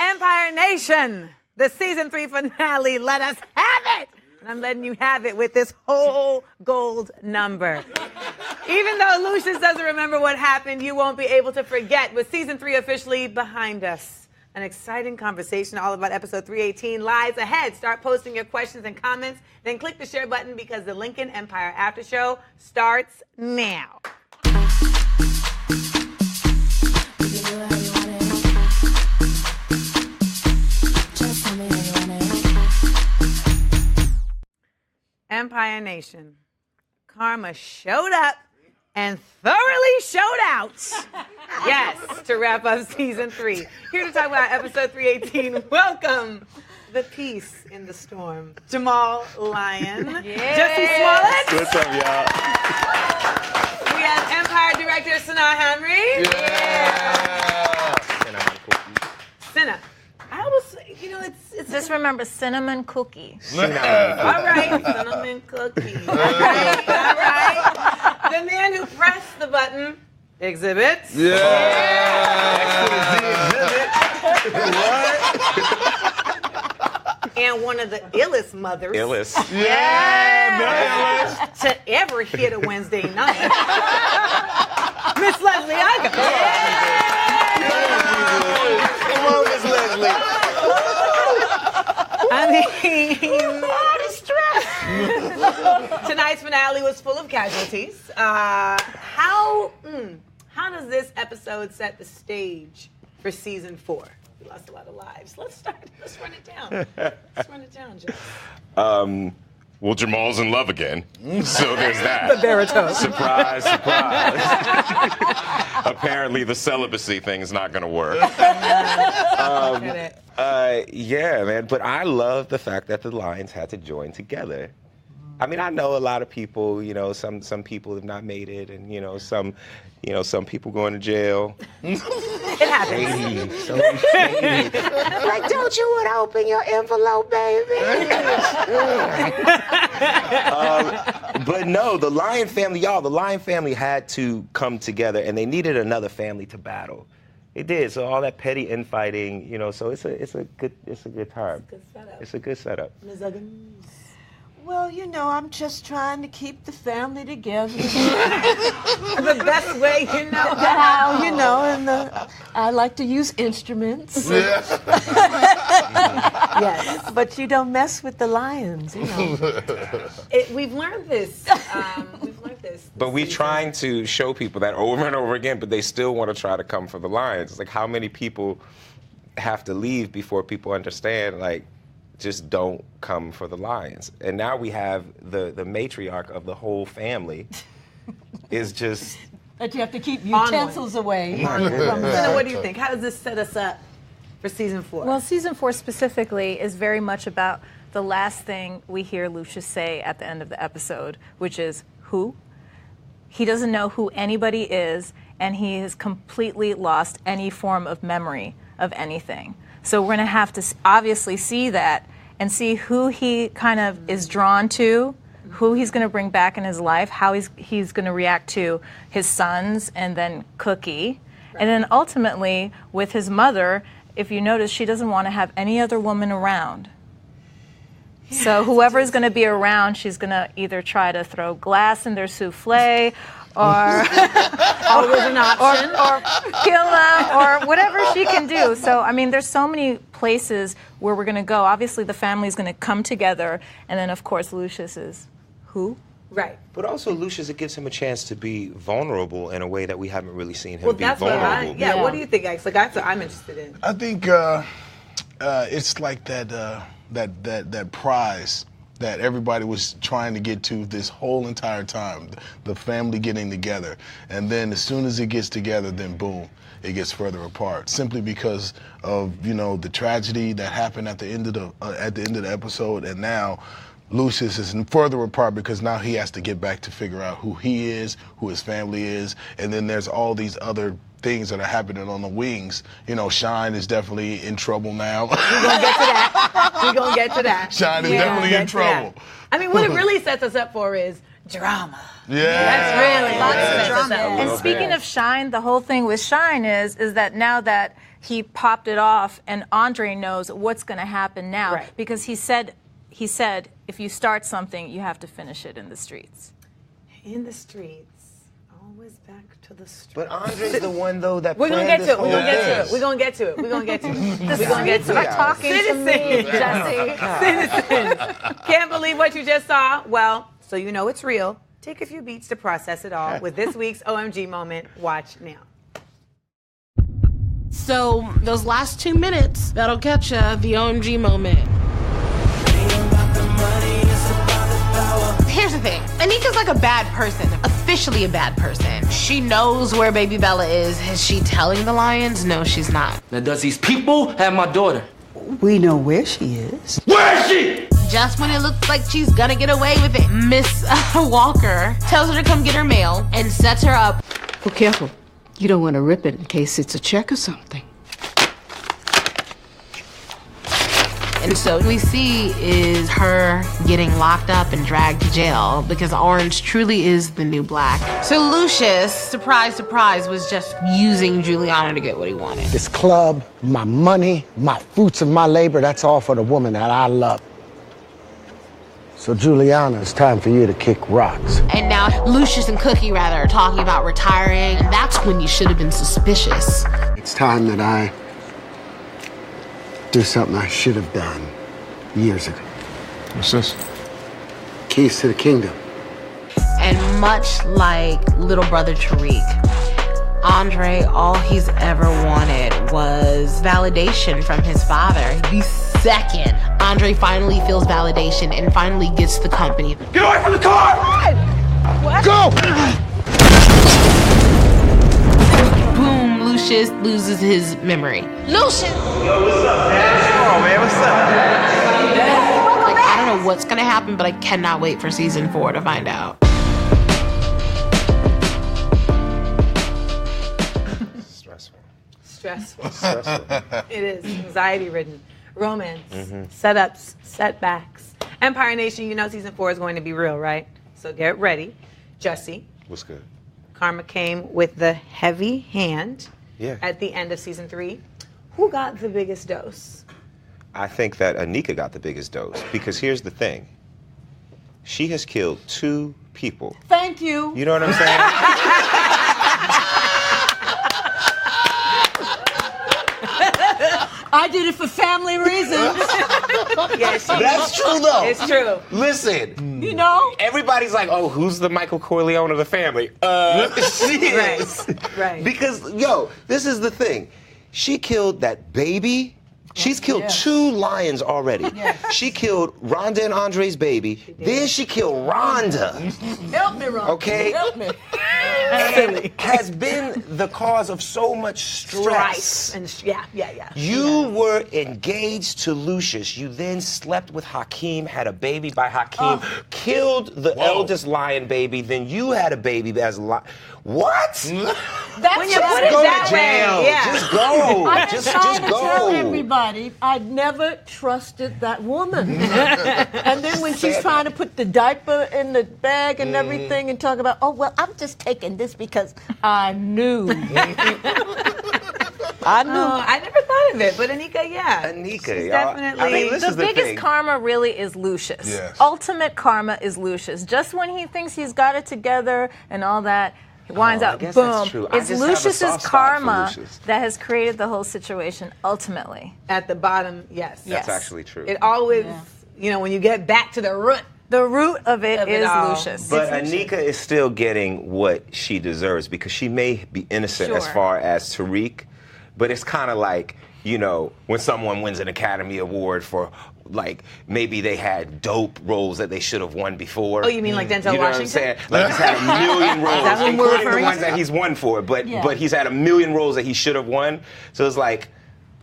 Empire Nation, the season 3 finale. Let us have it. And I'm letting you have it with this whole gold number. Even though Lucius doesn't remember what happened, you won't be able to forget. With season 3 officially behind us, an exciting conversation all about episode 318 lies ahead. Start posting your questions and comments, then click the share button because the Lincoln Empire After Show starts now. Empire Nation, Karma showed up and thoroughly showed out. Yes, to wrap up season 3. Here to talk about episode 318, welcome the peace in the storm, Jamal Lyon, Jussie Smollett. What's up, y'all? We have Empire director Sanaa Henry. Yeah. Cinna. I almost, it's Just remember, cinnamon cookie. all right, cinnamon cookie. All right. The man who pressed the button, exhibits. And one of the illest mothers. To ever hit a Wednesday night. Miss Leslie Aga. Come on, Miss Leslie. I mean, tonight's finale was full of casualties. How does this episode set the stage for season 4? We lost a lot of lives. Let's run it down. Joe. Well, Jamal's in love again, so there's that. The baritone. Surprise, surprise. Apparently, the celibacy thing's not going to work. Yeah, man. But I love the fact that the Lions had to join together. I mean, I know a lot of people. Some people have not made it, and some people going to jail. It happens. Shady. Like, don't you want to open your envelope, baby? But no, the Lion family, y'all. The Lion family had to come together, and they needed another family to battle. It did. So all that petty infighting, so it's a good time. It's a good setup. Ms. Uggins. Well, I'm just trying to keep the family together. The best way, How, and I like to use instruments. Yes. But you don't mess with the lions, We've learned this. But we're trying to show people that over and over again, but they still want to try to come for the Lions. It's like, how many people have to leave before people understand, just don't come for the Lions? And now we have the matriarch of the whole family is just... That you have to keep utensils away. What do you think? How does this set us up for season 4? Well, season 4 specifically is very much about the last thing we hear Lucius say at the end of the episode, which is, who? He doesn't know who anybody is, and he has completely lost any form of memory of anything. So we're going to have to obviously see that and see who he kind of is drawn to, who he's going to bring back in his life, how he's going to react to his sons and then Cookie. Right. And then ultimately with his mother, if you notice, she doesn't want to have any other woman around. Yeah, so whoever is going to be around, she's going to either try to throw glass in their souffle or always an option, or kill them, or whatever she can do. So, I mean, there's so many places where we're going to go. Obviously, the family's going to come together, and then, of course, Lucius is who? Right. But also, Lucius, it gives him a chance to be vulnerable in a way that we haven't really seen him be vulnerable. What do you think, Alex? That's what I'm interested in. I think it's like that prize that everybody was trying to get to this whole entire time, the family getting together. And then as soon as it gets together, then boom, it gets further apart. Simply because of, the tragedy that happened at the end of the episode, and now Lucius is further apart because now he has to get back to figure out who he is, who his family is, and then there's all these other things that are happening on the wings. Shine is definitely in trouble now. We're going to get to that. Shine is definitely in trouble. I mean, what it really sets us up for is drama. Yeah. That's really lots of drama. And speaking of Shine, the whole thing with Shine is that now that he popped it off, and Andre knows what's going to happen now because he said, if you start something, you have to finish it in the streets. In the streets. Always back to the streets. But Andre's the one, though, that We're going to get to it. We're going to get to it. We're going to get to it. We're going to get to it. We're going to get to it. Talking to me, Jussie. Citizens. Can't believe what you just saw? Well, so you know it's real. Take a few beats to process it all with this week's OMG moment. Watch now. So those last 2 minutes, that'll catch ya, the OMG moment. Here's the thing. Anika's like a bad person, officially a bad person. She knows where baby Bella is. Is she telling the Lions? No, she's not. Now, does these people have my daughter? We know where she is. Where is she? Just when it looks like she's gonna get away with it, Miss Walker tells her to come get her mail and sets her up. Well, careful. You don't want to rip it in case it's a check or something. And so what we see is her getting locked up and dragged to jail because orange truly is the new black. So Lucius, surprise, surprise, was just using Juliana to get what he wanted. This club, my money, my fruits of my labor, that's all for the woman that I love. So Juliana, it's time for you to kick rocks. And now Lucius and Cookie, rather, are talking about retiring. And that's when you should have been suspicious. It's time that I do something I should have done years ago. What's this? Keys to the kingdom. And much like little brother Tariq, Andre, all he's ever wanted was validation from his father. The second Andre finally feels validation and finally gets the company. Get away from the car! What? Go! Boom, Lucius loses his memory. Lucius! Yo, what's up, man? Oh, man, what's up? Like, I don't know what's gonna happen, but I cannot wait for season 4 to find out. Stressful. It is anxiety-ridden. Romance, setups, setbacks. Empire Nation, you know season 4 is going to be real, right? So get ready. Jussie. What's good? Karma came with the heavy hand at the end of season 3. Who got the biggest dose? I think that Anika got the biggest dose because here's the thing. She has killed 2 people. Thank you. You know what I'm saying? I did it for family reasons. Yes, That's true, though. It's true. Listen. You know? Everybody's like, oh, who's the Michael Corleone of the family? She is. Right. Because, yo, this is the thing. She killed that baby. She's killed 2 lions already. Yes. She killed Rhonda and Andre's baby. Then she killed Rhonda. Help me, Ron. Okay? Help me. And has been the cause of so much stress. And yeah. You were engaged to Lucius. You then slept with Hakeem, had a baby by Hakeem, killed the eldest lion baby. Then you had a baby as a lion. What? That's when you put it Go that to jail. way, yeah. Just go. I've been just trying to go. tell everybody I'd never trusted that woman. And then when she's trying to put the diaper in the bag and everything and talk about, oh, well, I'm just taking this because I knew. I knew. I never thought of it, but Anika, Anika, she's y'all. definitely. I mean, this The is the biggest thing. karma really is Lucius. Yes. Ultimate karma is Lucius. Just when he thinks he's got it together and all that, he winds I up, guess boom. that's true. I It's just have a Lucius's soft spot for karma Lucius. that has created the whole situation ultimately. At the bottom, yes. Yes. That's actually true. It always, when you get back to the root. The root of it is all. Lucius. But Anika is still getting what she deserves because she may be innocent as Sure. far as Tariq, but it's kind of like, when someone wins an Academy Award for, like, maybe they had dope roles that they should have won before. Oh, you mean like Denzel You know Washington? what I'm saying? Like, he's had a million roles, that what we're including the referring ones to? that he's won for, but he's had a million roles that he should have won. So it's like,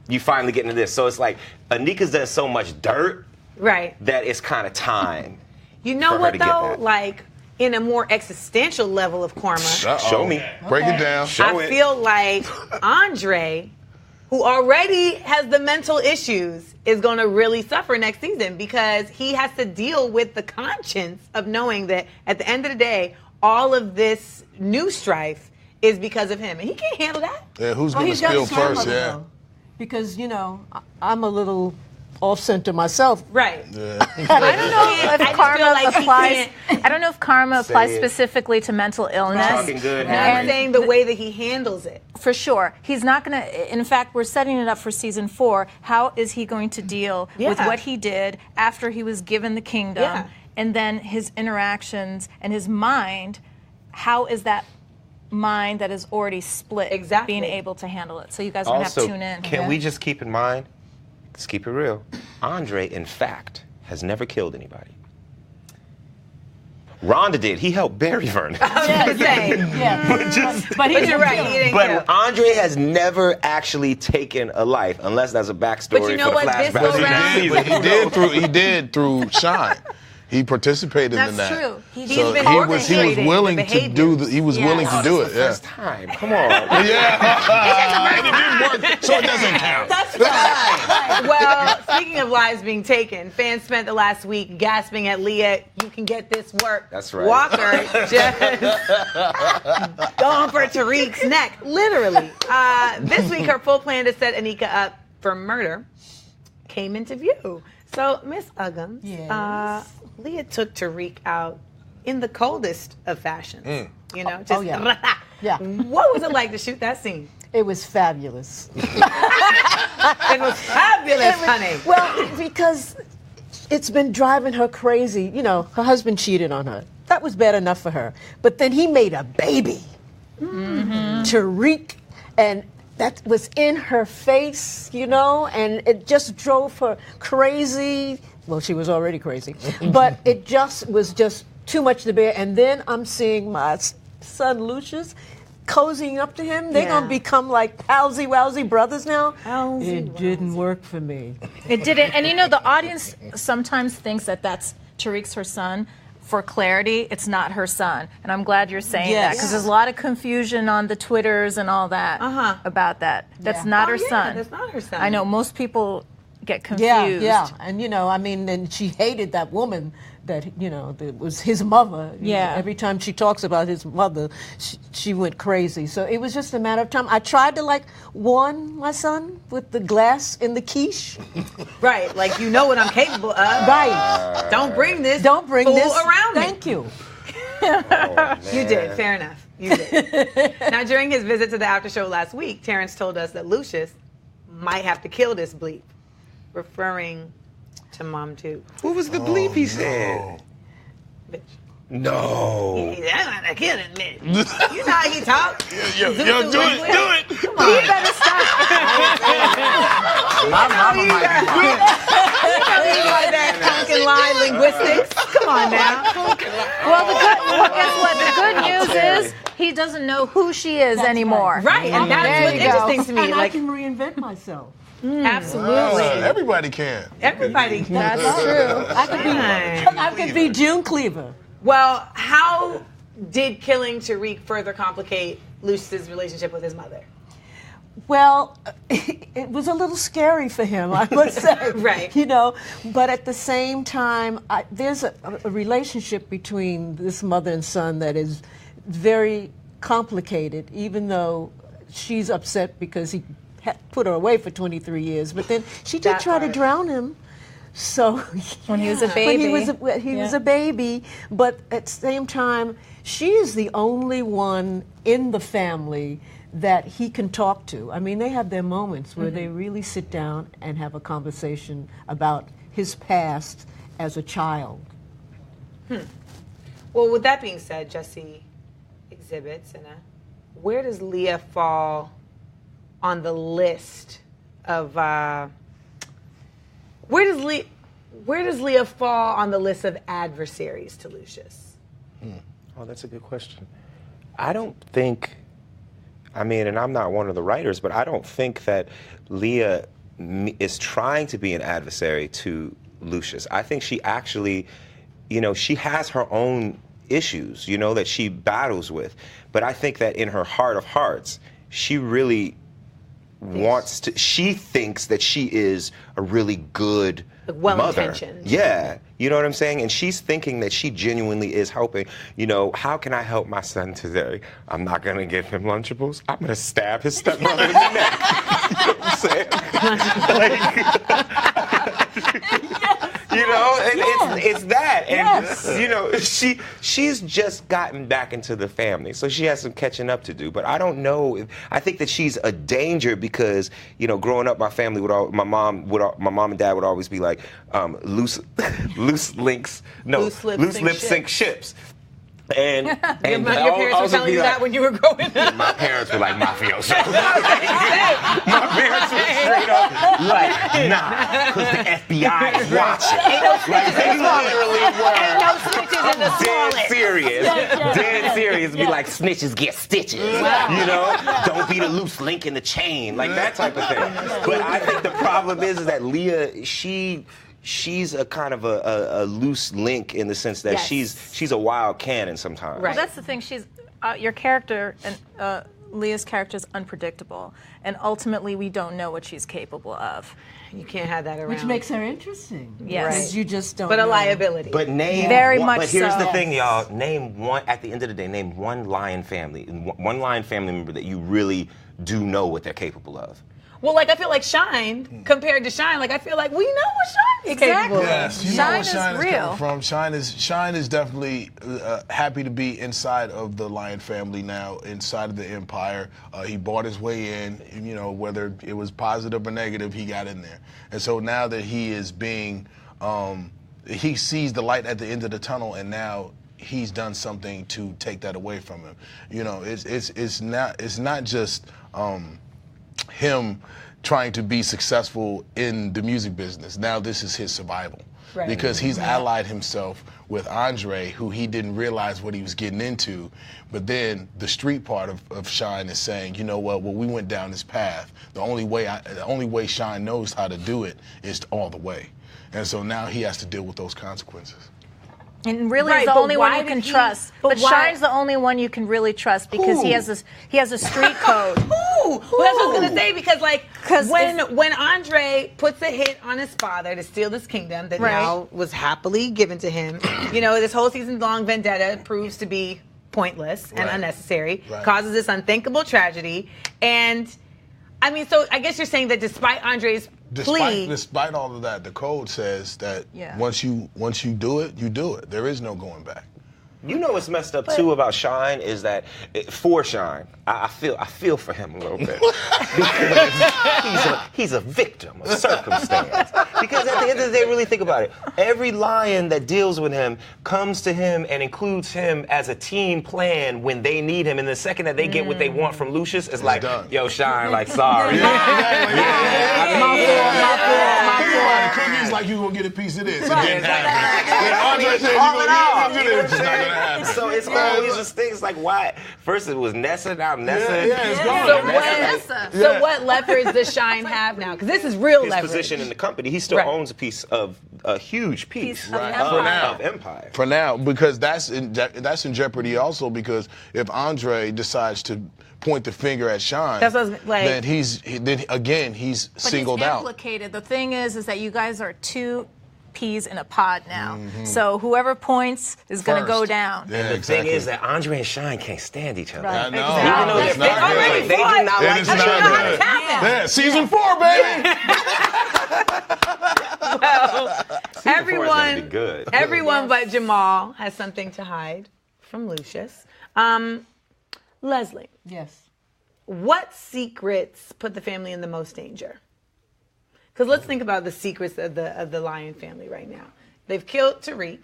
you finally get into this. So it's like, Anika's done so much dirt Right. that it's kind of time. You know for her what, to get though? that. Like, in a more existential level of karma, Show me. Break it down. Show I it. feel like Andre, who already has the mental issues, is going to really suffer next season because he has to deal with the conscience of knowing that at the end of the day, all of this new strife is because of him. And he can't handle that. Yeah, who's going to spill first? Yeah. because, you know, I'm a little off-center myself. Right. I don't know if karma applies. I don't know if karma applies specifically to mental illness. Talking good. I'm saying the way that he handles it. For sure. He's not going to, in fact, we're setting it up for season 4. How is he going to deal with what he did after he was given the kingdom? Yeah. And then his interactions and his mind, how is that mind that is already split being able to handle it? So you guys are going to have to tune in. Can we just keep in mind, let's keep it real, Andre, in fact, has never killed anybody. Rhonda did. He helped bury Vernon. But you're right. He didn't kill. But Andre has never actually taken a life, unless there's a backstory But you know for the what? This flashback. go round- But he did through Shine. He participated in that. That's true. So he was willing to do he was willing to do it. First time. Come on. Yeah. And it didn't work, so it doesn't count. That's right. Well, speaking of lives being taken, fans spent the last week gasping at Leah, you can get this work. That's right. Walker just going for Tariq's neck, literally. This week, her full plan to set Anika up for murder came into view. So, Miss Uggam, Leah took Tariq out in the coldest of fashions. You know, just What was it like to shoot that scene? It was fabulous. It was fabulous, honey. Well, because it's been driving her crazy. You know, her husband cheated on her. That was bad enough for her. But then he made a baby, Tariq, and that was in her face, you know, and it just drove her crazy. Well, she was already crazy, but it just was just too much to bear. And then I'm seeing my son Lucius cozying up to him. They're going to become like palsy-wowsy brothers now. It didn't work for me. It didn't. And you know, the audience sometimes thinks that that's Tariq's her son. For clarity, it's not her son. And I'm glad you're saying that, because there's a lot of confusion on the Twitters and all that about that. That's not her son. That's not her son. I know most people get confused. Yeah. And, you know, I mean, and she hated that woman that, you know, that was his mother. Yeah. Every time she talks about his mother, she went crazy. So it was just a matter of time. I tried to, like, warn my son with the glass in the quiche. Right, like, you know what I'm capable of. Right. Don't bring this Don't bring fool this around me. Thank you. You did, fair enough. You did. Now, during his visit to the after show last week, Terrence told us that Lucius might have to kill this bleep, referring to Mom, too. What was the bleep he said? Bitch. No. I'm gonna kill this bitch. You know how he talk? Yo, do it. Come on. You better stop. My mama might be You know that Tonkin line linguistics. Come on now. Well, guess what? The good news is he doesn't know who she is anymore. Right, and that's what's interesting to me. And Like, I can reinvent myself. absolutely. Everybody can. Everybody. That's true. I could be June Cleaver. Well, how did killing Tariq further complicate Lucius's relationship with his mother? Well, it was a little scary for him, I must say. Right. You know, but at the same time, there's a relationship between this mother and son that is very complicated, even though she's upset because he put her away for 23 years. But then she did try to drown him. So When he was a baby. When he was a baby, but at the same time, she is the only one in the family that he can talk to. I mean, they have their moments where they really sit down and have a conversation about his past as a child. Well, with that being said, Jussie exhibits, where does Leah fall on the list of? Where does Leah fall on the list of adversaries to Lucius? Oh, that's a good question. I don't think, and I'm not one of the writers, but I don't think that Leah is trying to be an adversary to Lucius. I think she actually, she has her own issues, that she battles with. But I think that in her heart of hearts, she really she thinks that she is a really good mother. Well-intentioned. Yeah, you know what I'm saying? And she's thinking that she genuinely is helping. You know, how can I help my son today? I'm not going to give him Lunchables. I'm going to stab his stepmother in the neck. You know what I'm saying? You know, and it's that. And, you know, she's just gotten back into the family, so she has some catching up to do. But I don't know. I think that she's a danger because, you know, growing up, my family my mom and dad would always be like, loose lips sink ships. And your parents were telling you that when you were growing up. My parents were like mafioso. My parents were straight up like, nah, because the FBI is watching. Like, they literally were. Ain't no snitches in the Smollett. Dead serious. Be like, snitches get stitches. You know? Don't be the loose link in the chain. Like that type of thing. But I think the problem is that Leah, she's a kind of a loose link in the sense that she's a wild cannon sometimes. Right. Well, that's the thing. She's your character and Leah's character is unpredictable, and ultimately we don't know what she's capable of. You can't have that around. Which makes her interesting. Yes. Because you just don't But know. a liability. But name Very one, much But here's so. the thing, y'all. Name one. At the end of the day, name one Lion family, one Lion family member that you really do know what they're capable of. Well, like, I feel like Shine, compared to Shine, like, I feel like we know what Shine is capable of. Yes, you know Shine where is Shine is real. coming from. Shine is definitely happy to be inside of the Lion family now, inside of the empire. He bought his way in, you know, whether it was positive or negative, he got in there. And so now that he is being, he sees the light at the end of the tunnel, and now he's done something to take that away from him. You know, it's not just him trying to be successful in the music business. Now this is his survival. Right. Because he's allied himself with Andre, who he didn't realize what he was getting into. But then the street part of Shine is saying, you know what, well, we went down this path. The only way Shine knows how to do it is all the way. And so now he has to deal with those consequences. And really, Right, is the but only one why you can did he- trust. but But why- Shine's the only one you can really trust because he has a street code. Ooh, well, that's what I was gonna say, because like 'Cause when Andre puts a hit on his father to steal this kingdom that Right. now was happily given to him, you know, this whole season-long vendetta proves to be pointless and Right. unnecessary, Right. causes this unthinkable tragedy, and I mean, so I guess you're saying that despite Andre's plea, Despite all of that, the code says that once you do it, you do it. There is no going back. You know what's messed up too about Shine is that for Shine, I feel for him a little bit because he's a victim of circumstance. Because at the end of the day, really think about it. Every lion that deals with him comes to him and includes him as a team plan when they need him. And the second that they get what they want from Lucius, it's like, done. yo, Shine, like sorry. The cookie's like, you gonna get a piece of this. It didn't happen. Andre said, you Call it out. gonna get a piece of this. It's not gonna happen. So it's always just things like, why? First it was Nessa, now Nessa. Yeah, it's gone. So Nessa. so what leverage does Shine have now? Because this is real His leverage. position in the company, he still Right. owns a huge piece of of, Empire. of Empire. For now, because that's in jeopardy also, because if Andre decides to point the finger at Shine, That's what I was like- then he's But singled he's out. implicated. The thing is that you guys are two peas in a pod now. So whoever points is going to go First. down. Yeah, The exactly. thing is that Andre and Shine can't stand each other. I know. Exactly. Even though It's they're not family, good. like, they do not It like is each not other. good. Yeah, season 4, baby. gonna be good. Everyone but Jamal has something to hide from Lucius. Leslie, Yes. what secrets put the family in the most danger? Because let's think about the secrets of the Lion family right now. They've killed Tariq,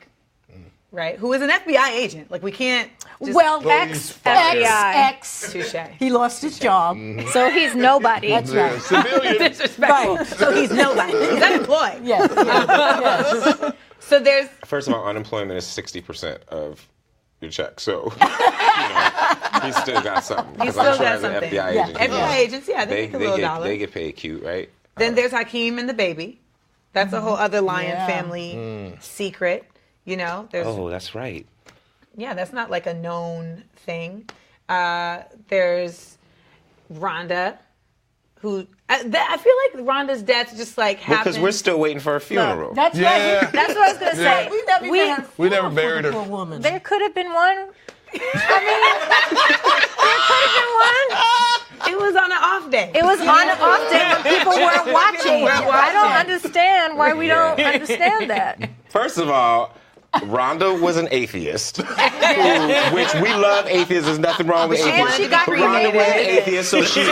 right? Who is an FBI agent. Like, we can't just... Well, FBI. Touche. He lost his job. So he's nobody. That's right. Civilian. Disrespectful. Right. So he's nobody. He's unemployed. Yes. yes. So there's... First of all, unemployment is 60% of your check, so you know, he's still got something. He's 'Cause I'm still sure got as an something. FBI Yeah. agent, FBI agents, yeah, they make a little dollar. They get paid cute, right? Then there's Hakeem and the baby. That's a whole other Lion Yeah. family secret. You know, there's Oh, that's right. yeah, that's not like a known thing. There's Rhonda, who I feel like Rhonda's death just like happened. Because we're still waiting for a funeral. That's right. That's what I was going to say. We never buried her. Poor woman. There could have been one. I mean, there could have been one. It was on an off day. It was on an off day when people weren't watching. I don't understand why we don't understand that. First of all, Rhonda was an atheist, which we love atheists. There's nothing wrong with And atheists. she got But Rhonda was an cremated. atheist, so she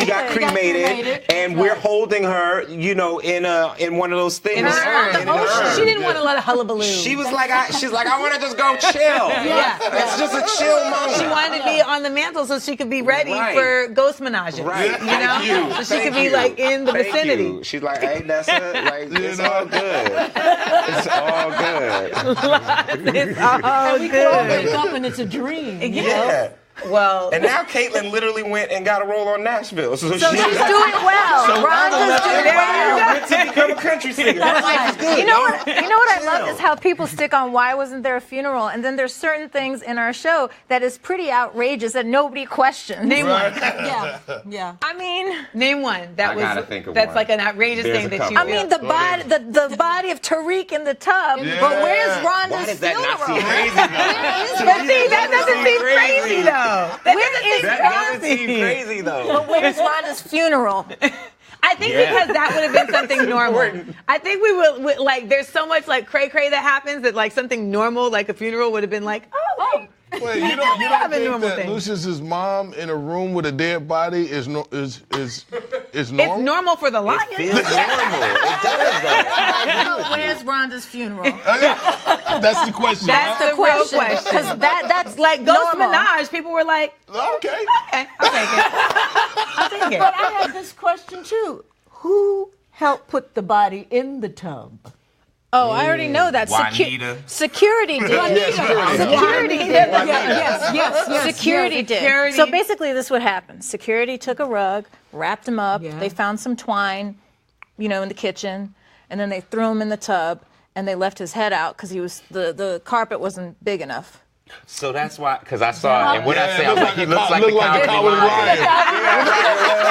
got cremated, and we're holding her, in one of those things. in an urn. She didn't want to let a hullabaloo. She was like, I want to just go chill. Yeah. It's just a chill moment. She wanted to be on the mantle so she could be ready for ghost menage. Right. So she could be like in the vicinity. She's like, hey, Nessa, like, it's all good. It's all good. It's all We could all good. wake up and it's a dream. Yeah. Well, And now Caitlyn literally went and got a role on Nashville. So She's doing well. Rhonda's doing well. went to become a country singer. Life is good. You know what I love is how people stick on why wasn't there a funeral, and then there's certain things in our show that is pretty outrageous that nobody questions. name one. Yeah. I mean, Name one. I gotta think of that's one. like an outrageous There's thing a that you. couple. I mean the body of Tariq in the tub, but where's Why Rhonda's does that not funeral? seem crazy, though? But see, that doesn't seem crazy though. That That doesn't seem crazy, though. But where's Rhonda's funeral? I think because that would have been something normal. I think we would like. There's so much like cray that happens that like something normal like a funeral would have been like, oh. Wait, you don't have a think normal that thing. Lucius's mom in a room with a dead body is normal? It's normal for the lion. Feels normal. It does, though. Where's Rhonda's funeral? That's the question. That's the real question. Because that's Like Ghost normal. Minaj, people were like, Okay. okay, I'll take it. I'll take it. But I had this question too. Who helped put the body in the tub? Oh, I already know that. Juanita. Security did. Security did. Yes. Security did. Security- So basically, this would happen. Security took a rug, wrapped him up. Yeah. They found some twine, in the kitchen, and then they threw him in the tub, and they left his head out because the carpet wasn't big enough. So that's why, because I saw it, and what I say, I was like, he looks like Look the like a cowardly cowardly lion. lion.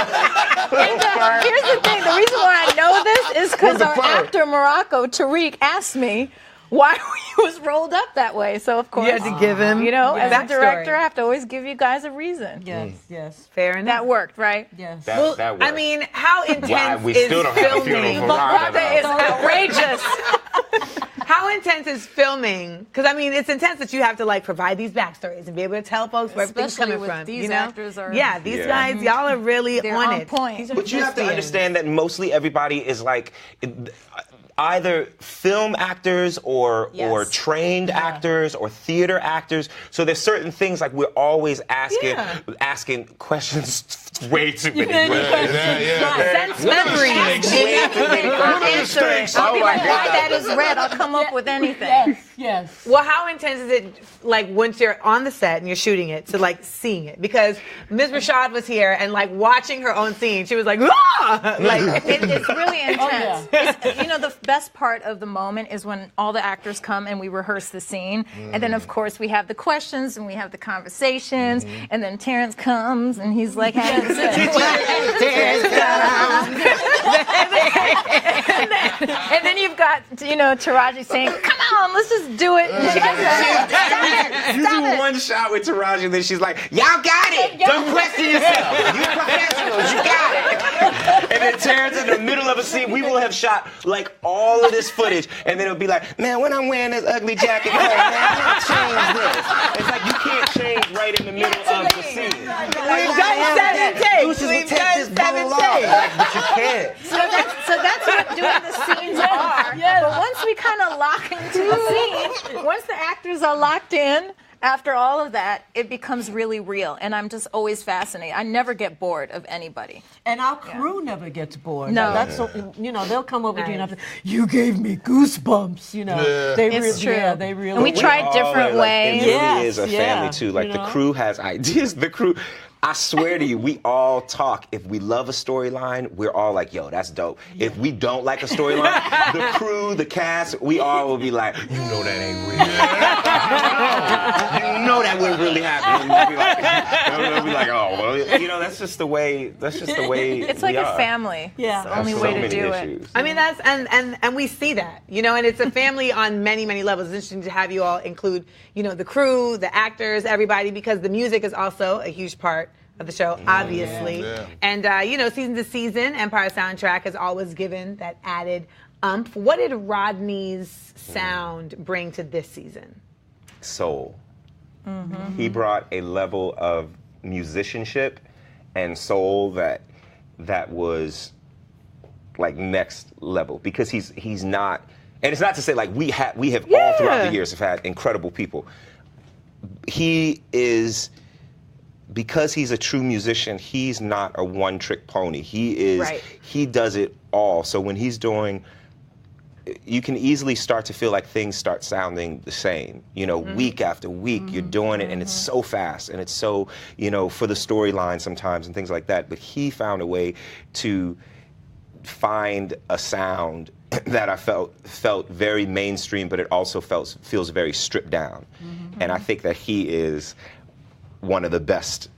Here's the thing. The reason why I know this is because With the our fur. actor Morocco Tariq asked me why he was rolled up that way. So of course, You had to give him as a backstory. director, I have to always give you guys a reason. Yes. Fair enough. That worked, right? Yes. That I worked. mean, how intense Why we is still don't have a funeral filming? for Rhonda Rhonda, is though. outrageous. How intense is filming? Because I mean, it's intense that you have to like provide these backstories and be able to tell folks where everything's Especially coming with from. these you know? actors are- Yeah, these Yeah. guys, y'all are really They're on on it. point. These are But you have to thespians. understand that mostly everybody is like either film actors or trained actors or theater actors. So there's certain things like we're always asking questions way too many questions. Sense memory. I'll be like, why that is red? I'll come up with anything. Yes. Well, how intense is it, like, once you're on the set and you're shooting it, to, like, seeing it? Because Ms. Rashad was here and, like, watching her own scene, she was like, ah! Like, It's really intense. yeah. It's, the best part of the moment is when all the actors come and we rehearse the scene. And then, of course, we have the questions and we have the conversations. And then Terrence comes and he's like, hey, and then you've got, Taraji saying, come on, let's just do it. And she goes, You do one shot with Taraji, and then she's like, y'all got it. Don't question yourself. You professionals, you got it. And then Terrence, in the middle of a scene, we will have shot like all of this footage, and then it'll be like, man, when I'm wearing this ugly jacket, man, I can't change this. It's like you can't change right in the middle of the scene. We've done 7 takes. We've done 7 takes. But you can't. So that's what doing the scenes are. But once we kind of lock into the scene, once the actors are locked in, after all of that, it becomes really real. And I'm just always fascinated. I never get bored of anybody. And our crew never gets bored. No. That's they'll come over to you and say, you gave me goosebumps. They It's true. Yeah, they really. And we tried different ways. It really Yes, is a yeah, family too. Like the crew has ideas. The crew, I swear to you, we all talk. If we love a storyline, we're all like, yo, that's dope. Yeah. If we don't like a storyline, the crew, the cast, we all will be like, you know that ain't real. You know that wouldn't really happen. And we'll be like, be like, oh, well, you know, that's just the way. It's like a family. Yeah. It's the only way to do it. I mean, that's and we see that, you know, and it's a family on many, many levels. It's interesting to have you all include, you know, the crew, the actors, everybody, because the music is also a huge part of the show, obviously. Yeah. And you know, season to season, Empire soundtrack has always given that added umph. What did Rodney's sound bring to this season? Soul. He brought a level of musicianship and soul that was like next level, because he's not, and it's not to say like we have all throughout the years have had incredible people. He is, because he's a true musician, he's not a one-trick pony. He does it all. So when he's doing, you can easily start to feel like things start sounding the same. You know, week after week, you're doing it, and it's so fast, and it's so, you know, for the storyline sometimes and things like that. But he found a way to find a sound that I felt very mainstream, but it also feels very stripped down. And I think that he is one of the best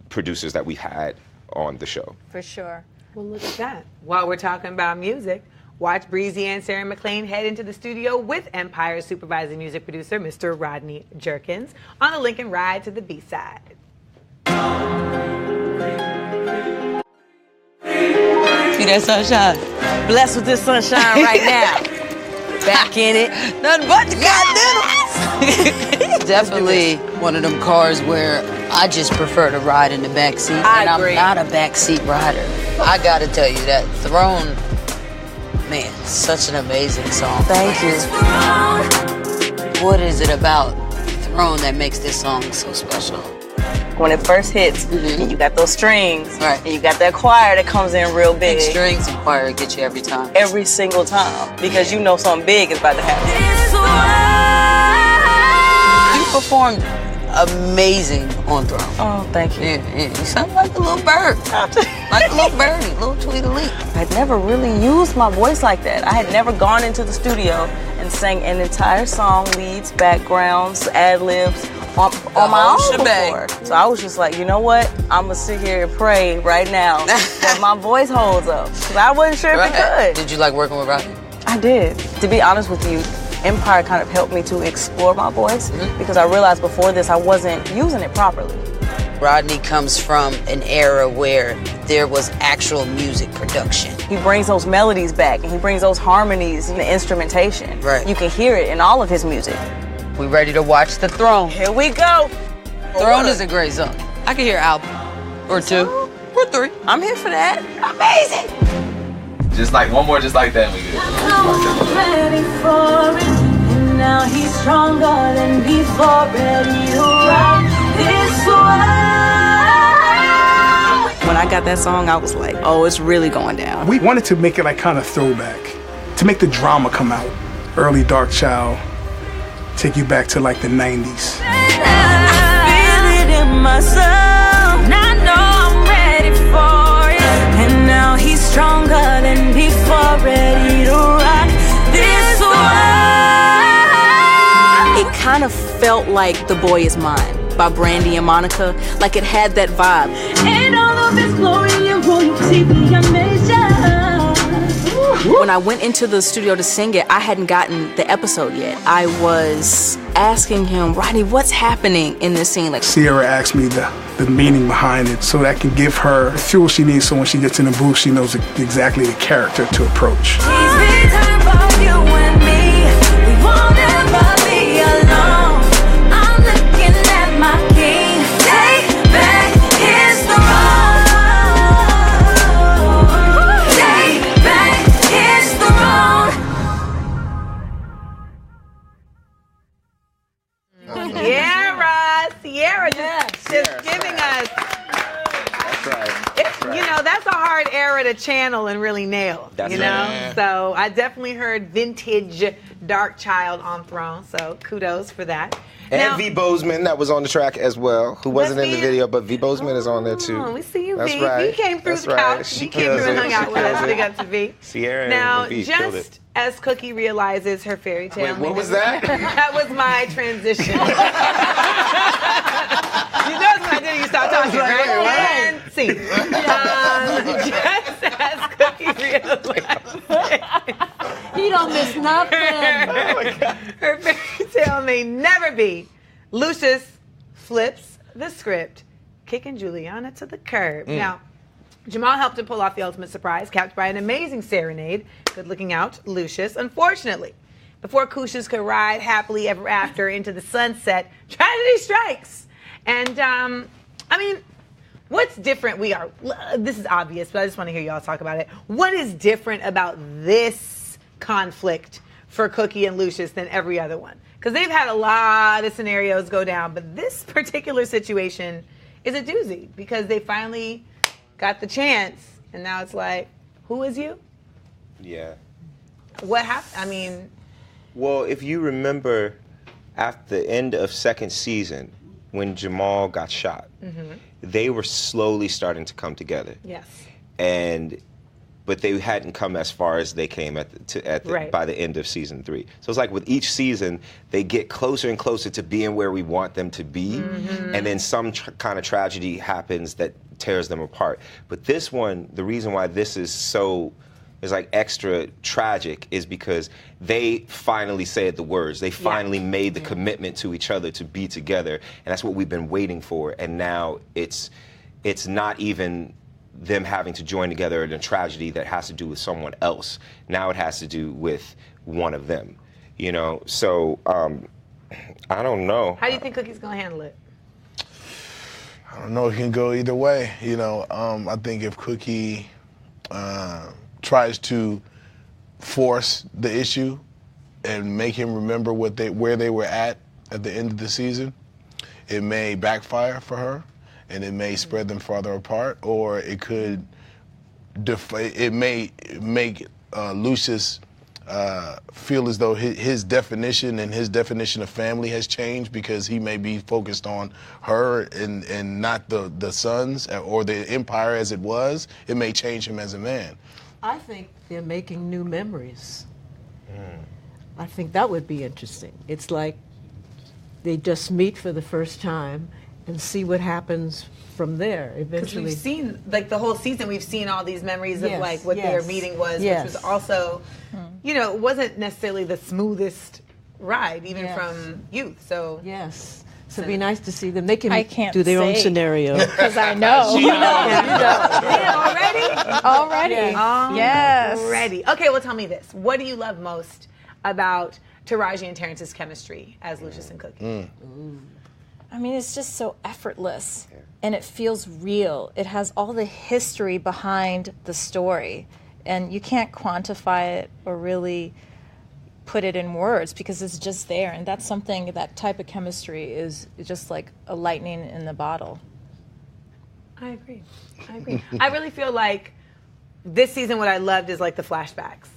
producers that we've had on the show. For sure. Well, look at that. While we're talking about music, watch Breezy and Sarah McLean head into the studio with Empire's supervising music producer, Mr. Rodney Jerkins, on the Lincoln Ride to the B-side. See that sunshine? Blessed with this sunshine right now. Back in it. Nothing but the goddamn. Definitely one of them cars where I just prefer to ride in the back seat. I agree. I'm not a back seat rider. I gotta tell you that Throne, man, such an amazing song. Thank you. What is it about Throne that makes this song so special? When it first hits, and you got those strings, Right. and you got that choir that comes in real big. Big strings and choir get you every time. Every single time, because you know something big is about to happen. You performed amazing on Throne. Oh, thank you. Yeah, you sound like a little bird. Like a little birdie, little Tweedledee. I had never really used my voice like that. I had never gone into the studio and sang an entire song, leads, backgrounds, ad-libs, on my own before. So I was just like, you know what? I'm gonna sit here and pray right now that my voice holds up. Because I wasn't sure if it could. Did you like working with Rodney? I did. To be honest with you, Empire kind of helped me to explore my voice because I realized before this I wasn't using it properly. Rodney comes from an era where there was actual music production. He brings those melodies back and he brings those harmonies and the instrumentation. Right. You can hear it in all of his music. We ready to watch The Throne? Here we go. Throne is a great song. I can hear an album or two or three. I'm here for that. Amazing. Just like one more, just like that, and we good. I'm ready for it, and now he's stronger than before, ready to ride this world. When I got that song, I was like, oh, it's really going down. We wanted to make it like kind of throwback, to make the drama come out. Early Dark Child, take you back to like the 90s. I feel it in my soul, and I know I'm ready for it, and now he's stronger than before, ready to rock this world. It kind of felt like The Boy Is Mine by Brandy and Monica. Like it had that vibe. And all of his glory and royalty beyond measure. When I went into the studio to sing it, I hadn't gotten the episode yet. I was asking him, Rodney, what's happening in this scene? Like, Sierra asked me the meaning behind it so that can give her the fuel she needs so when she gets in the booth, she knows exactly the character to approach. He's returned for you and me. We won't ever be alone. I'm looking at my king. Take back his throne. Take back his throne. Sierra just giving us. That's right. You know, that's a hard era to channel and really nail. That's you know, right. so I definitely heard vintage Dark Child on Throne. So kudos for that. And Now, V. Bozeman, that was on the track as well, who wasn't in the video, but V. Bozeman is on there too. Oh, we see you, That's V. right. V came through That's the right. couch. She V came through and hung out with us. Big up to V. Sierra Now, and V killed it. just as Cookie realizes her fairy tale. Wait, what was that? That was my transition. You notice what I minute you stop talking, right? And scene. Just as Cookie realizes, he don't miss nothing. Her fairy tale may never be. Lucius flips the script, kicking Juliana to the curb. Now, Jamal helped him pull off the ultimate surprise, capped by an amazing serenade. Good looking out, Lucius. Unfortunately, before Lucius could ride happily ever after into the sunset, tragedy strikes. And, I mean, what's different? This is obvious, but I just want to hear y'all talk about it. What is different about this conflict for Cookie and Lucius than every other one? Because they've had a lot of scenarios go down, but this particular situation is a doozy because they finally got the chance, and now it's like, who is you? Yeah. What happened? I mean... Well, if you remember, at the end of second season, when Jamal got shot, they were slowly starting to come together. Yes. But they hadn't come as far as they came by the end of season 3. So it's like with each season, they get closer and closer to being where we want them to be, and then some kind of tragedy happens that tears them apart. But this one, the reason why this is like extra tragic is because they finally said the words. They finally made the commitment to each other to be together, and that's what we've been waiting for. And now it's not even them having to join together in a tragedy that has to do with someone else. Now it has to do with one of them, you know? So, I don't know. How do you think Cookie's gonna handle it? I don't know. It can go either way. You know, I think if Cookie tries to force the issue and make him remember where they were at the end of the season, it may backfire for her, and it may spread them farther apart, or it could it may make Lucius feel as though his definition and his definition of family has changed because he may be focused on her and not the sons or the empire as it was. It may change him as a man. I think they're making new memories. I think that would be interesting. It's like they just meet for the first time and see what happens from there eventually. We've seen, like the whole season, we've seen all these memories of like what their meeting was, which was also, you know, it wasn't necessarily the smoothest ride, even from youth. So so it'd be nice to see them. They can I can't do their own say, scenario. Because I know. Already? Yes. Already. Okay, well, tell me this. What do you love most about Taraji and Terrence's chemistry as Lucius and Cookie? I mean, it's just so effortless, and it feels real. It has all the history behind the story, and you can't quantify it or really put it in words because it's just there, and that's something, that type of chemistry is just like a lightning in the bottle. I agree. I really feel like this season what I loved is like the flashbacks.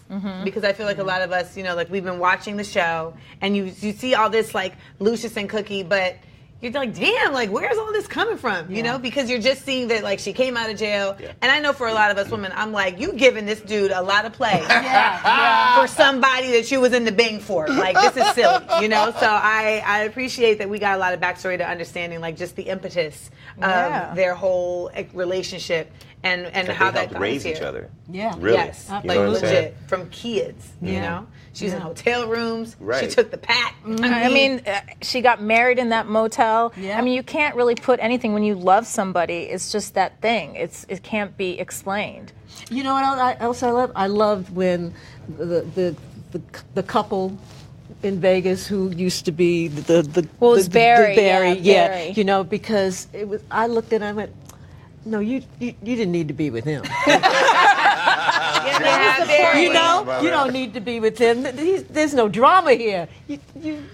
Because I feel like a lot of us, you know, like we've been watching the show, and you see all this like Lucius and Cookie, but you're like, damn, like, where's all this coming from? You know, because you're just seeing that, like, she came out of jail. And I know for a lot of us women, I'm like, you giving this dude a lot of play for somebody that you was in the Bing for. Like, this is silly, you know? So I appreciate that we got a lot of backstory to understanding, like, just the impetus of their whole relationship and how that got raise here. each other. Really. Yes. You like, know what I'm legit. From kids, you know? She was in hotel rooms. Right. She took the pack. I mean, she got married in that motel. I mean, you can't really put anything when you love somebody. It's just that thing. It can't be explained. You know what else I love? I loved when the couple in Vegas who used to be Barry. Barry. You know, because it was. I looked at him and went, no, you didn't need to be with him. You know, you don't need to be with him. There's no drama here. You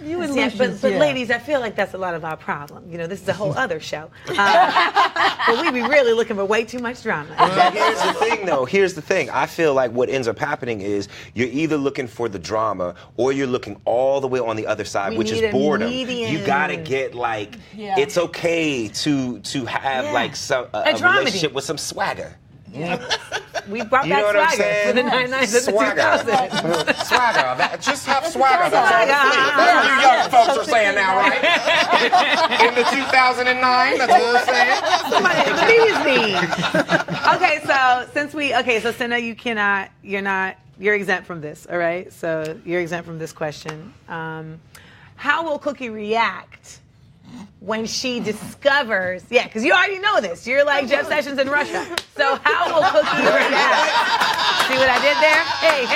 and Lucius. But ladies, I feel like that's a lot of our problem. You know, this is a whole other show. But we be really looking for way too much drama. But here's the thing, though. Here's the thing. I feel like what ends up happening is you're either looking for the drama or you're looking all the way on the other side, which is boredom. Median. You gotta get like, it's okay to have like a relationship with some swagger. We brought You know back what I'm swagger for the saying? 99s and the 2000s. Swagger. Just have swagger. That's all that's what you young folks are saying now, right? In the 2009, that's what we're saying. Somebody please me. So Cinna, you're exempt from this, all right? So you're exempt from this question. How will Cookie react when she discovers, because you already know this. You're like Jeff Sessions in Russia. So how will Cookie react? See what I did there? Hey.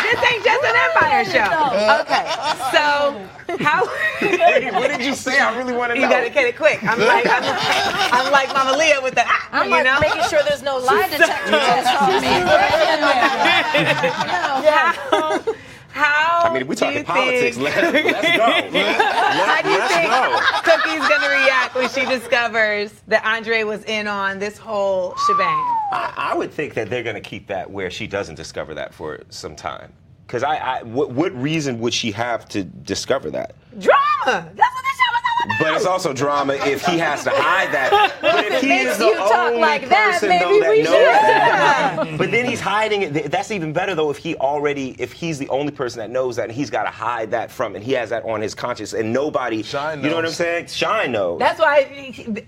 This ain't just an Empire show. Okay, so how... What did you say? I really want to know. You gotta get it quick. I'm like Mama Leah with the, I'm making sure there's no lie detector test on me. I mean, we're talking politics. Let's go. How do you think Cookie's gonna react when she discovers that Andre was in on this whole shebang? I would think that they're gonna keep that where she doesn't discover that for some time. Because what reason would she have to discover that? Drama. That's what this show was all about. But it's also drama if he has to hide that. But if he is the only like that, person maybe though we that knows that. But then he's hiding it. That's even better though if he's the only person that knows that and he's got to hide that from, and he has that on his conscience and nobody. Shine knows. You know what I'm saying? Shine knows. That's why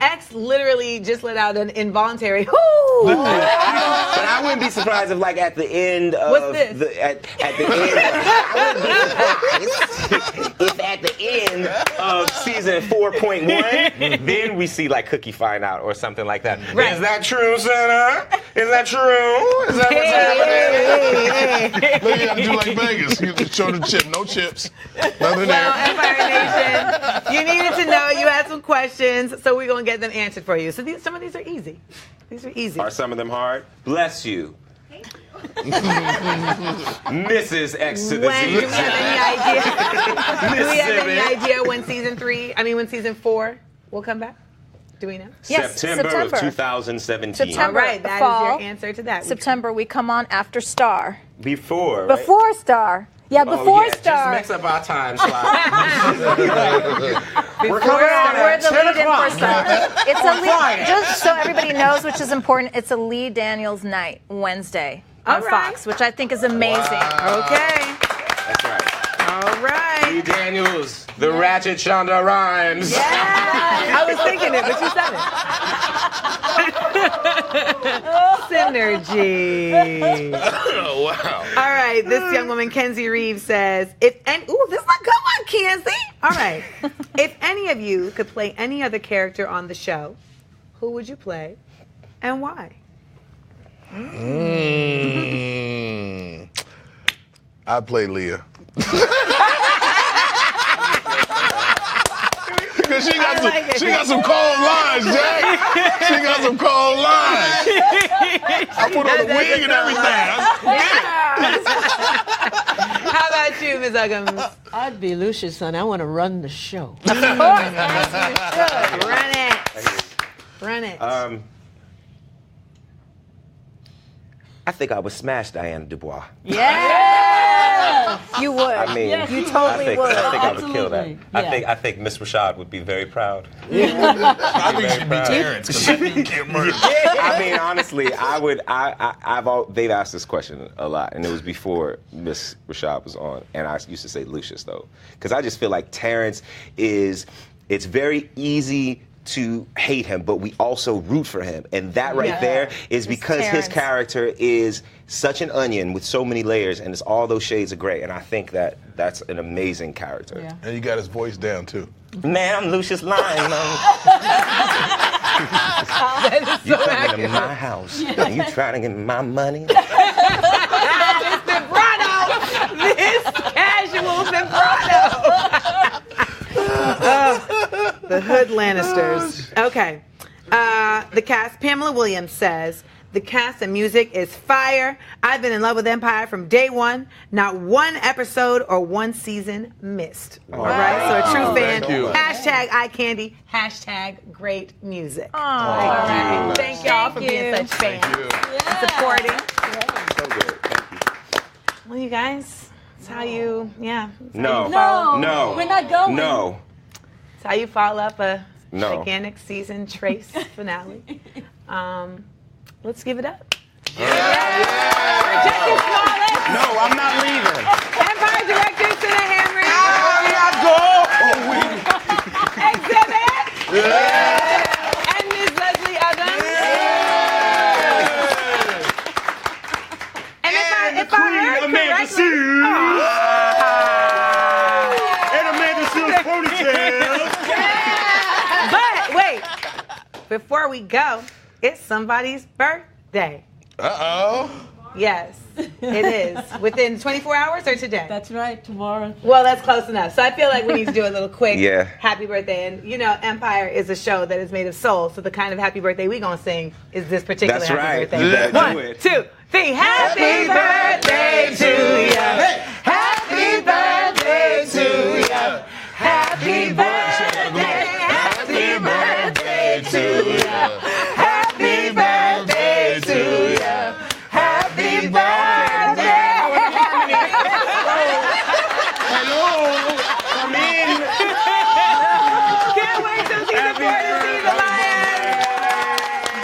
X literally just let out an involuntary whoo. But I wouldn't be surprised if, like, at the end of What's this? at the end, I wouldn't be surprised if at the end of season 4.1, then we see like Cookie find out or something like that. Right. Is that true, Santa? Is that true? Is that what's happening? Look, you gotta do like Vegas. You just show the chip, no chips, nothing Well, there. Empire Nation, you needed to know. You had some questions, so we're gonna get them answered for you. So some of these are easy. These are easy. Are some of them hard? Bless you. Mrs. X to the When, Z. do we have any idea? Do we have any idea when when season 4 will come back? Do we know? Yes, September of 2017. September. All right, that Fall. is your answer to that. September, we come on after Star. Before, right? Before Star. Yeah, before Star. Just mix up our time slot. We're the lead in for Star. It's a lead, just so everybody knows, which is important, it's a Lee Daniels night, Wednesday on Fox, which I think is amazing. Wow. Okay. That's right. All right. Lee Daniels, the Ratchet Shonda Rhimes. Yeah. I was thinking it, but you said it. Synergy. Oh, wow. All right, this young woman, Kenzie Reeves, says, this is a good one, Kenzie. All right. If any of you could play any other character on the show, who would you play and why? I play Leah. Because she got some cold lines, Jack. She got some cold lines. I put on the wig and everything. How about you, Ms. Uggams? I'd be Lucia's son. I want to run the show. Of course, as you should. Run it. Run it. I think I would smash Diana Dubois. Yeah! You would. I mean, you totally would. I think I would kill that. Yeah. I think Miss Rashad would be very proud. I think she'd be Terrence because she get murdered. I mean, honestly, I would. They've asked this question a lot, and it was before Miss Rashad was on, and I used to say Lucius though, because I just feel like Terrence is. It's very easy to hate him, but we also root for him. And that right there is because his character is such an onion with so many layers, and it's all those shades of gray. And I think that that's an amazing character. Yeah. And you got his voice down, too. Man, I'm Lucius Lyon, man. You coming to my house, and you trying to get my money? This vibrato! This casual vibrato! The Hood Lannisters. Okay. The cast, Pamela Williams says, the cast and music is fire. I've been in love with Empire from day one. Not one episode or one season missed. All right, so a true fan. Hashtag eye candy. Hashtag great music. All right. Thank y'all for being such fans. And supporting. So good. Thank you. Well, you guys, it's how you, No. We're not going. No. It's how you follow up a No. gigantic season trace finale. Let's give it up. Jussie Smollett. No, I'm not leaving. Empire director Sina Hamry. Exhibit. And Ms. Leslie Uggam. And if I heard correctly, but wait, before we go, it's somebody's birthday. Uh-oh. Yes, it is. Within 24 hours or today? That's right, tomorrow. Well, that's close enough. So I feel like we need to do a little quick happy birthday. And you know, Empire is a show that is made of soul. So the kind of happy birthday we're going to sing is this particular happy birthday. Let's 1, 2, 3. Happy birthday to you. Happy birthday to you. Happy birthday. Happy birthday to you. Happy birthday to you. Happy birthday. Hello. Come in. Can't wait till season 4 to see the Lions.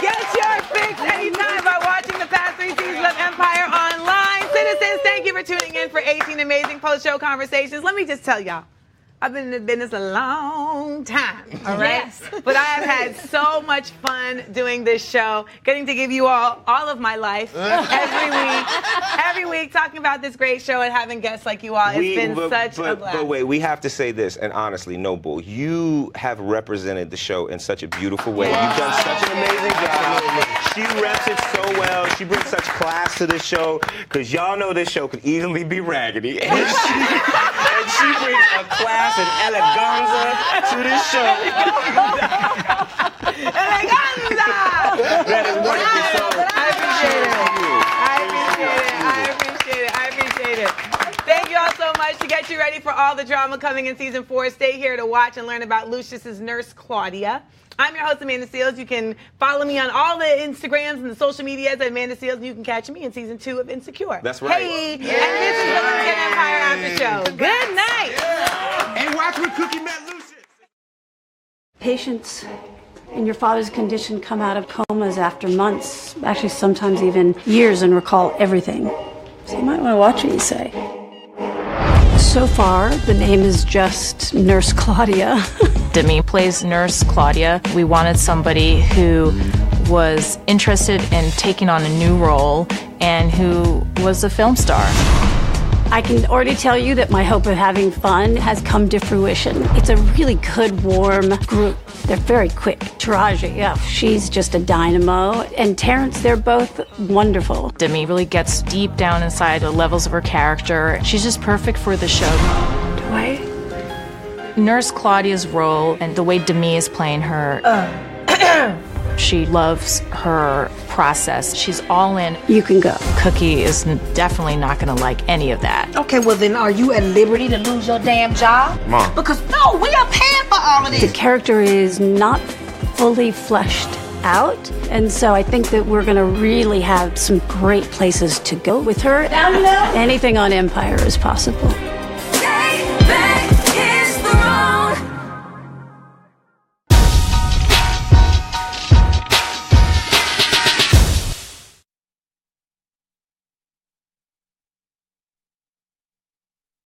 Get your fix anytime by watching the past 3 seasons of Empire online. Citizens, thank you for tuning in for 18 amazing post-show conversations. Let me just tell y'all, I've been in the business a long time, all right? Yes. But I have had so much fun doing this show, getting to give you all of my life every week, talking about this great show and having guests like you all. It's been such a blast. But wait, we have to say this, and honestly, no bull, you have represented the show in such a beautiful way. You've done such an amazing job. She reps it so well. She brings such class to this show, because y'all know this show could easily be raggedy. And she brings a class and eleganza to this show. Eleganza! That is wonderful. So, I appreciate it. Thank you all so much. To get you ready for all the drama coming in season 4, stay here to watch and learn about Lucius's nurse, Claudia. I'm your host, Amanda Seales. You can follow me on all the Instagrams and the social medias at Amanda Seales, and you can catch me in season 2 of Insecure. That's right. Hey, and this is the Lucian Empire After Show. Good night. And watch when Cookie met Lucius. Patients in your father's condition come out of comas after months, actually sometimes even years, and recall everything. So you might want to watch what you say. So far, the name is just Nurse Claudia. Demi plays Nurse Claudia. We wanted somebody who was interested in taking on a new role and who was a film star. I can already tell you that my hope of having fun has come to fruition. It's a really good, warm group. They're very quick. Taraji, yeah, she's just a dynamo. And Terrence, they're both wonderful. Demi really gets deep down inside the levels of her character. She's just perfect for the show. Do I? Nurse Claudia's role and the way Demi is playing her, she loves her process. She's all in. You can go. Cookie is definitely not going to like any of that. Okay, well then are you at liberty to lose your damn job? Mom. Because no, we are paying for all of this. The character is not fully fleshed out, and so I think that we're going to really have some great places to go with her. Down low. Anything on Empire is possible.